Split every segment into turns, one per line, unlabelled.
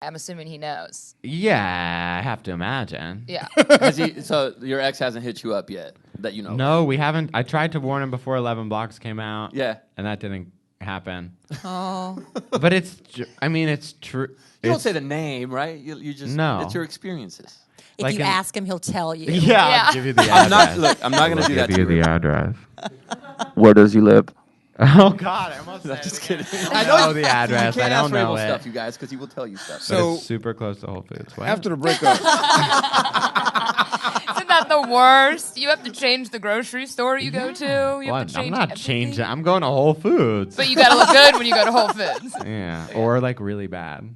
I'm assuming he knows.
Yeah, I have to imagine.
Yeah.
So your ex hasn't hit you up yet that you know?
No, we haven't. I tried to warn him before 11 Blocks came out.
Yeah.
And that didn't happen.
Oh.
But it's true.
You don't say the name, right? You just
No.
It's your experiences.
If
Like
you ask him, he'll tell you.
Yeah, I'll give you the address.
I'm not going to do that.
Give you the address.
Where does he live?
Oh God, I almost said
Just
it again.
kidding.
I know the address.
You can't
I don't
ask
know
Wrabel
it.
stuff, you guys, because he will tell you stuff.
So it's super close to Whole Foods. What?
After the breakup,
Isn't that the worst? You have to change the grocery store you go to. You have to
I'm
change
not
everything.
changing. I'm going to Whole Foods.
But you gotta look good when you go to Whole Foods.
Yeah, or like really bad.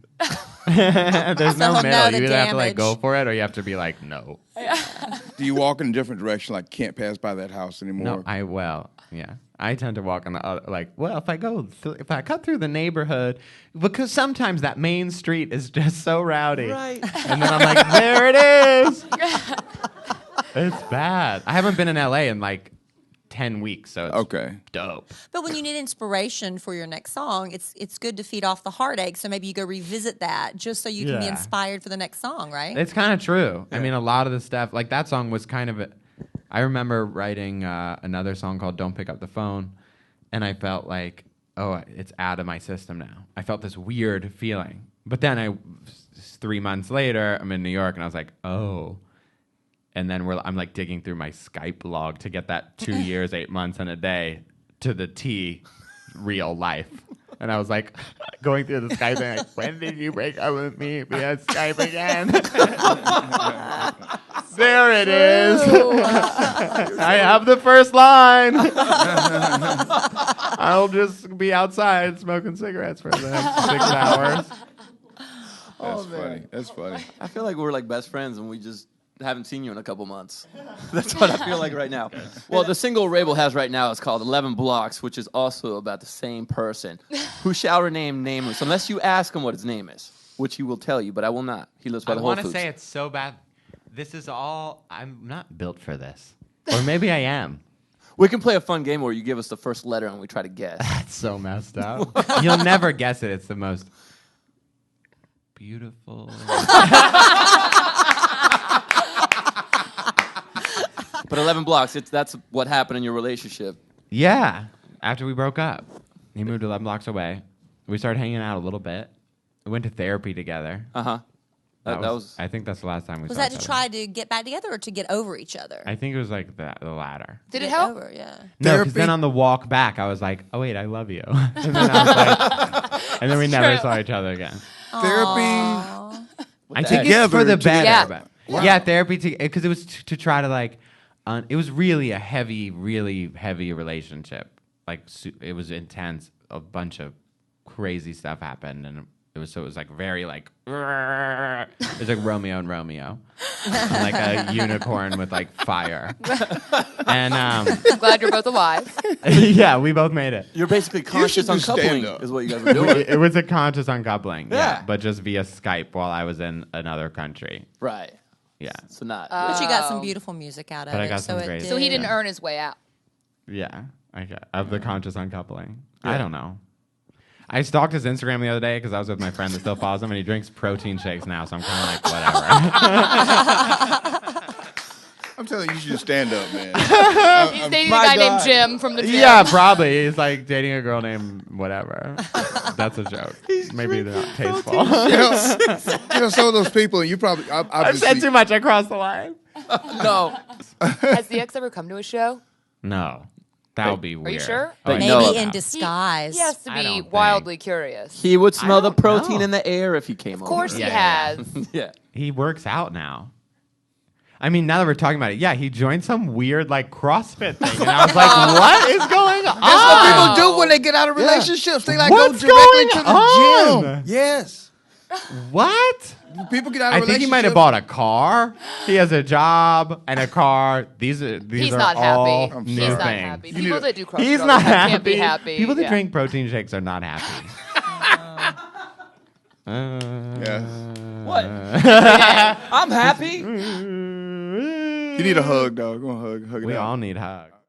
There's no
he'll know
middle.
the
You either have to like
damage.
go for it, or you have to be like, no.
do you walk in a different direction? Like, can't pass by that house anymore?
No, yeah. I tend to walk on the other, if I cut through the neighborhood, because sometimes that main street is just so rowdy.
Right.
And then I'm like, there it is. It's bad. I haven't been in LA in like 10 weeks, so it's dope.
But when you need inspiration for your next song, it's good to feed off the heartache. So maybe you go revisit that just so you can be
Yeah.
inspired for the next song, right?
It's kind of true. Yeah. I mean, a lot of the stuff, like that song was kind of I remember writing another song called Don't Pick Up the Phone, and I felt like, oh, it's out of my system now. I felt this weird feeling. But then 3 months later, I'm in New York, and I was like, oh. And then I'm like digging through my Skype log to get that 2 years, 8 months, and a day to the T real life. And I was like going through the Skype thing, like, when did you break up with me via Skype again? There it is. I have the first line. I'll just be outside smoking cigarettes for the next 6 hours.
That's funny. That's funny.
I feel like we're like best friends and we just haven't seen you in a couple months. That's what I feel like right now. Well, the single Wrabel has right now is called 11 Blocks, which is also about the same person who shall remain nameless unless you ask him what his name is, which he will tell you, but I will not. He lives by the Whole
I want
Foods.
to say it's so bad. This is all, I'm not built for this. Or maybe I am.
We can play a fun game where you give us the first letter and we try to guess.
That's so messed up. You'll never guess it. It's the most beautiful.
But 11 Blocks, that's what happened in your relationship.
Yeah. After we broke up, he moved 11 blocks away. We started hanging out a little bit. We went to therapy together.
Uh-huh. That was
I think that's the last time we
Was
saw
that
each
to
other.
try to get back together or to get over each other?
I think it was like the latter.
Did it
Get
help?
Over, yeah.
No, because then on the walk back, I was like, oh, wait, I love you. And then I was like, and then we never saw each other again.
Therapy.
I think it's for the better. Yeah, therapy, because it was to try to like, it was really a really heavy relationship. Like, it was intense. A bunch of crazy stuff happened, and it was like very like, it was like Romeo and Romeo, and like a unicorn with like fire. And
I'm glad you're both alive.
yeah, we both made it.
You're basically conscious
should do
uncoupling
stand-up.
is what you guys were doing.
It was a conscious uncoupling,
Yeah.
but just via Skype while I was in another country.
Right.
Yeah,
So not.
But you got some beautiful music out of
But I
it.
got
so
some
it
great-
did.
So he didn't earn his way out.
yeah, of the conscious uncoupling. I
Yeah.
don't know. I stalked his Instagram the other day because I was with my friend that still follows him, and he drinks protein shakes now, so I'm kind of like, whatever.
I'm telling you, you should just stand up, man.
He's dating a
my
guy named
God.
Jim from the gym.
Yeah, probably. He's like dating a girl named whatever. That's a joke. Maybe they're not tasteful.
You know, some of those people, you probably
I've
obviously.
said too much. I crossed the line.
No.
Has the ex ever come to a show?
No. That would be weird.
you sure?
Oh, I
Maybe
know
in
that.
disguise.
He has to
I
be
don't think.
wildly curious.
He would smell the
don't
protein
know.
in the air if he came over.
Of course he
Yeah.
has.
Yeah.
He works out now. I mean, now that we're talking about it, yeah, he joined some weird like CrossFit thing, and I was like, "What is going on?"
That's what people do when they get out of relationships. They like
What's
go directly to
going
the
on?
gym. Yes.
What?
People get out of
I
relationships.
think he might have bought a car. He has a job and a car. These are
He's
are
not
all
happy.
new
He's not
things.
happy.
You
People
need to-
that do CrossFit
He's
all
not
the time
happy.
can't be happy.
People that
Yeah.
drink protein shakes are not happy.
Yeah.
What? I'm happy.
You need a hug, dog. Go on, hug it
We
out.
all need hugs.